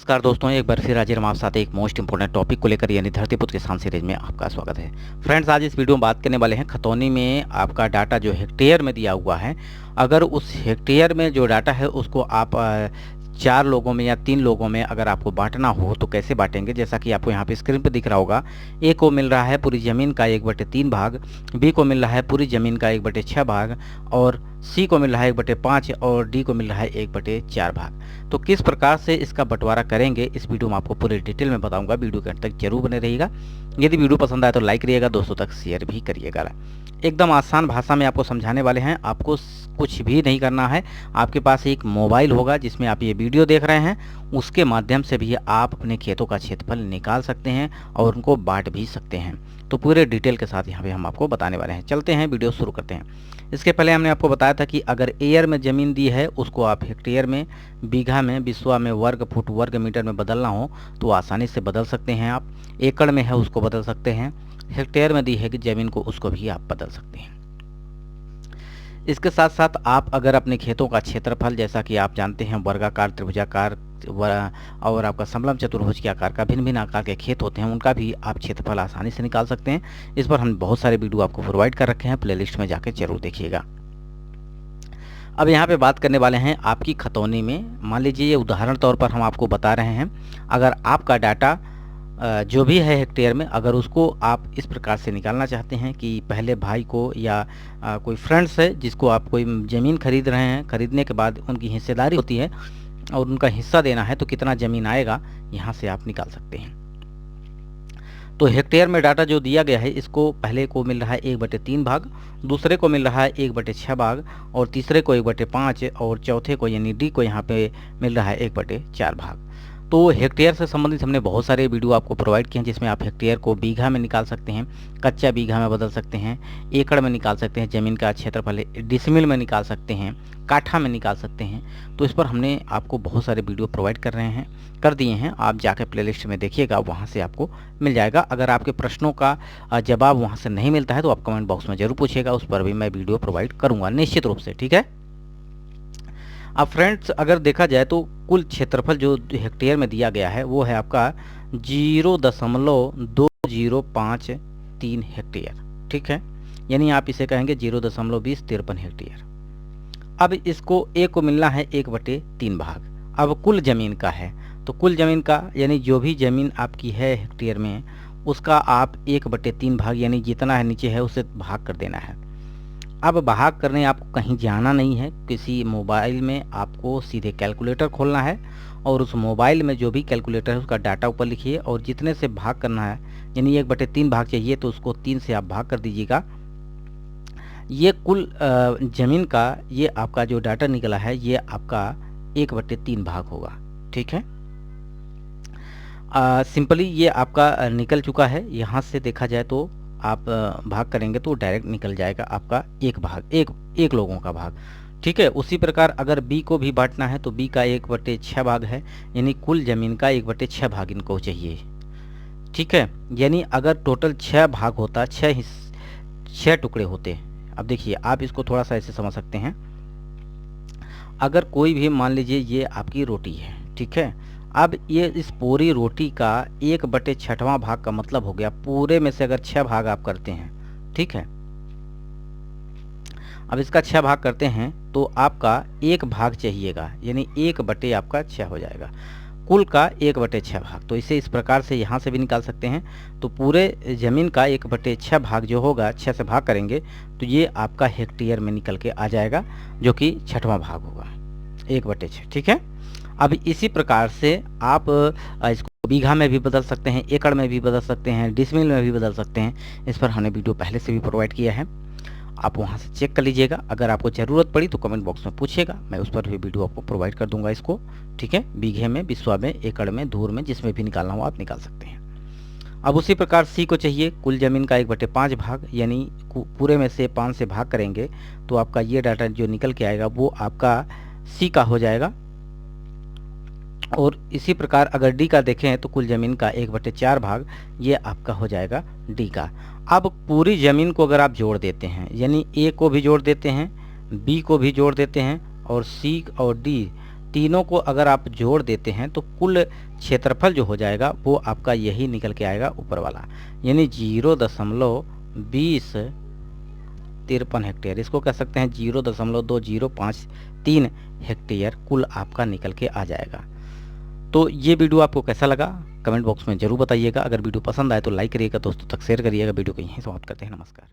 नमस्कार दोस्तों, एक बार फिर हाजिर हम आप साथ एक मोस्ट इंपोर्टेंट टॉपिक को लेकर यानी धरतीपुत्र किसान सीरीज में आपका स्वागत है। फ्रेंड्स, आज इस वीडियो में बात करने वाले हैं खतौनी में आपका डाटा जो हेक्टेयर में दिया हुआ है, अगर उस हेक्टेयर में जो डाटा है उसको आप 4 लोगों में या 3 लोगों में अगर आपको बांटना हो तो कैसे बांटेंगे। जैसा कि आपको यहाँ पे स्क्रीन पे दिख रहा होगा, ए को मिल रहा है पूरी ज़मीन का 1/3 भाग, बी को मिल रहा है पूरी ज़मीन का 1/6 भाग, और सी को मिल रहा है 1/5 और डी को मिल रहा है 1/4 भाग। तो किस प्रकार से इसका बंटवारा करेंगे इस वीडियो में आपको पूरी डिटेल में बताऊंगा। वीडियो के अंत तक जरूर बने रहिएगा। यदि वीडियो पसंद आए तो लाइक करिएगा, दोस्तों तक शेयर भी करिएगा। एकदम आसान भाषा में आपको समझाने वाले हैं। आपको कुछ भी नहीं करना है। आपके पास एक मोबाइल होगा जिसमें आप ये वीडियो देख रहे हैं, उसके माध्यम से भी आप अपने खेतों का क्षेत्रफल निकाल सकते हैं और उनको बांट भी सकते हैं। तो पूरे डिटेल के साथ यहाँ पे हम आपको बताने वाले हैं। चलते हैं, वीडियो शुरू करते हैं। इसके पहले हमने आपको बताया था कि अगर एयर में ज़मीन दी है उसको आप हेक्टेयर में, बीघा में, बिस्वा में, वर्ग फुट, वर्ग मीटर में बदलना हो तो आसानी से बदल सकते हैं आप। एकड़ में है उसको बदल सकते हैं, हेक्टेयर में दी है कि ज़मीन को उसको भी आप बदल सकते हैं। इसके साथ साथ आप अगर अपने खेतों का क्षेत्रफल, जैसा कि आप जानते हैं वर्गाकार, त्रिभुजाकार और आपका समलंब चतुर्भुज के आकार का भिन्न भिन्न आकार के खेत होते हैं, उनका भी आप क्षेत्रफल आसानी से निकाल सकते हैं। इस पर हम बहुत सारे वीडियो आपको प्रोवाइड कर रखे हैं, प्लेलिस्ट में जाकर जरूर देखिएगा। अब यहाँ पे बात करने वाले हैं आपकी खतौनी में। मान लीजिए ये उदाहरण तौर पर हम आपको बता रहे हैं, अगर आपका डाटा जो भी है हेक्टेयर में, अगर उसको आप इस प्रकार से निकालना चाहते हैं कि पहले भाई को या कोई फ्रेंड्स है जिसको आप कोई ज़मीन खरीद रहे हैं, खरीदने के बाद उनकी हिस्सेदारी होती है और उनका हिस्सा देना है, तो कितना ज़मीन आएगा यहाँ से आप निकाल सकते हैं। तो हेक्टेयर में डाटा जो दिया गया है, इसको पहले को मिल रहा है 1/3 भाग, दूसरे को मिल रहा है 1/6 भाग, और तीसरे को 1/5, और चौथे को यानी डी को यहाँ पे मिल रहा है 1/4 भाग। तो हेक्टेयर से संबंधित हमने बहुत सारे वीडियो आपको प्रोवाइड किए हैं, जिसमें आप हेक्टेयर को बीघा में निकाल सकते हैं, कच्चा बीघा में बदल सकते हैं, एकड़ में निकाल सकते हैं, ज़मीन का क्षेत्रफल डिसमिल में निकाल सकते हैं, काठा में निकाल सकते हैं। तो इस पर हमने आपको बहुत सारे वीडियो प्रोवाइड कर दिए हैं। आप जाकर प्लेलिस्ट में देखिएगा, वहाँ से आपको मिल जाएगा। अगर आपके प्रश्नों का जवाब वहाँ से नहीं मिलता है तो आप कमेंट बॉक्स में ज़रूर पूछिएगा, उस पर भी मैं वीडियो प्रोवाइड करूँगा निश्चित रूप से, ठीक है। अब फ्रेंड्स, अगर देखा जाए तो कुल क्षेत्रफल जो हेक्टेयर में दिया गया है वो है आपका 0.2053 हेक्टेयर, ठीक है। यानी आप इसे कहेंगे 0.2053 हेक्टेयर। अब इसको ए को मिलना है 1/3 भाग। अब कुल ज़मीन का है तो कुल ज़मीन का यानी जो भी ज़मीन आपकी है हेक्टेयर में, उसका आप 1/3 भाग यानी जितना है नीचे है उसे भाग कर देना है। अब भाग करने आपको कहीं जाना नहीं है, किसी मोबाइल में आपको सीधे कैलकुलेटर खोलना है और उस मोबाइल में जो भी कैलकुलेटर है उसका डाटा ऊपर लिखिए और जितने से भाग करना है, यानी 1/3 भाग चाहिए तो उसको 3 से आप भाग कर दीजिएगा। ये कुल ज़मीन का ये आपका जो डाटा निकला है ये आपका 1/3 भाग होगा, ठीक है। सिंपली ये आपका निकल चुका है। यहाँ से देखा जाए तो आप भाग करेंगे तो डायरेक्ट निकल जाएगा आपका एक भाग, एक लोगों का भाग, ठीक है। उसी प्रकार अगर बी को भी बांटना है तो बी का 1/6 भाग है, यानी कुल ज़मीन का 1/6 भाग इनको चाहिए, ठीक है। यानी अगर टोटल 6 भाग होता, 6 टुकड़े होते। अब देखिए, आप इसको थोड़ा सा ऐसे समझ सकते हैं। अगर कोई भी मान लीजिए ये आपकी रोटी है, ठीक है। अब ये इस पूरी रोटी का 1/6वां भाग का मतलब हो गया, पूरे में से अगर 6 भाग आप करते हैं, ठीक है। अब इसका 6 भाग करते हैं तो आपका 1 भाग चाहिएगा, यानी 1/6 हो जाएगा। कुल का 1/6 भाग, तो इसे इस प्रकार से यहाँ से भी निकाल सकते हैं। तो पूरे ज़मीन का 1/6 भाग जो होगा, 6 से भाग करेंगे तो ये आपका हेक्टेयर में निकल के आ जाएगा, जो कि 6वां भाग होगा, 1/6, ठीक है। अब इसी प्रकार से आप इसको बीघा में भी बदल सकते हैं, एकड़ में भी बदल सकते हैं, डिसमिल में भी बदल सकते हैं। इस पर हमने वीडियो पहले से भी प्रोवाइड किया है, आप वहां से चेक कर लीजिएगा। अगर आपको ज़रूरत पड़ी तो कमेंट बॉक्स में पूछिएगा, मैं उस पर भी वीडियो आपको प्रोवाइड कर दूंगा इसको, ठीक है। बीघे में, बिस्वा में, एकड़ में, धूर में, जिसमें भी निकालना हो आप निकाल सकते हैं। अब उसी प्रकार सी को चाहिए कुल ज़मीन का 1/5 भाग, यानी पूरे में से 5 से भाग करेंगे तो आपका ये डाटा जो निकल के आएगा वो आपका सी का हो जाएगा। और इसी प्रकार अगर डी का देखें तो कुल ज़मीन का 1/4 भाग ये आपका हो जाएगा डी का। अब पूरी ज़मीन को अगर आप जोड़ देते हैं, यानी ए को भी जोड़ देते हैं, बी को भी जोड़ देते हैं और सी और डी तीनों को अगर आप जोड़ देते हैं तो कुल क्षेत्रफल जो हो जाएगा वो आपका यही निकल के आएगा ऊपर वाला, यानी 0.2053 हेक्टेयर। इसको कह सकते हैं 0.2053 हेक्टेयर कुल आपका निकल के आ जाएगा। तो ये वीडियो आपको कैसा लगा कमेंट बॉक्स में जरूर बताइएगा। अगर वीडियो पसंद आए तो लाइक करिएगा, दोस्तों तक शेयर करिएगा। वीडियो को यहीं समाप्त करते हैं। नमस्कार।